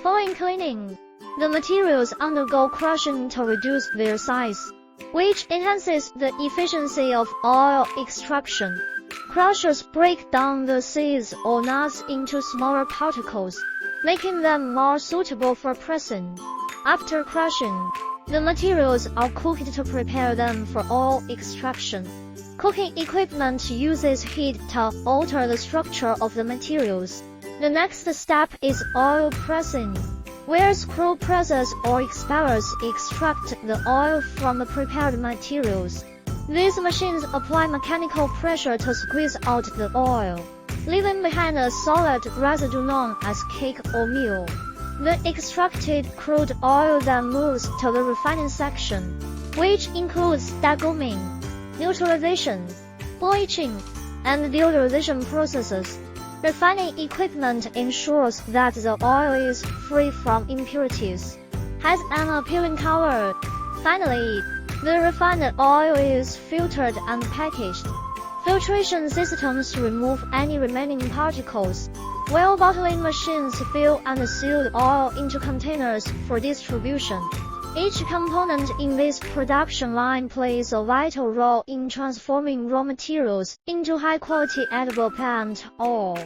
Following cleaning, the materials undergo crushing to reduce their size, which enhances the efficiency of oil extraction. Crushers break down the seeds or nuts into smaller particles, making them more suitable for pressing. After crushing, the materials are cooked to prepare them for oil extraction. Cooking equipment uses heat to alter the structure of the materials. The next step is oil pressing, where screw presses or expellers extract the oil from the prepared materials. These machines apply mechanical pressure to squeeze out the oil, leaving behind a solid residue known as cake or meal. The extracted crude oil then moves to the refining section, which includes deguming, neutralization, bleaching, and deodorization processes. Refining equipment ensures that the oil is free from impurities, has an appealing color. Finally, the refined oil is filtered and packaged. Filtration systems remove any remaining particles, while bottling machines fill and seal the oil into containers for distribution. Each component in this production line plays a vital role in transforming raw materials into high-quality edible plant oil.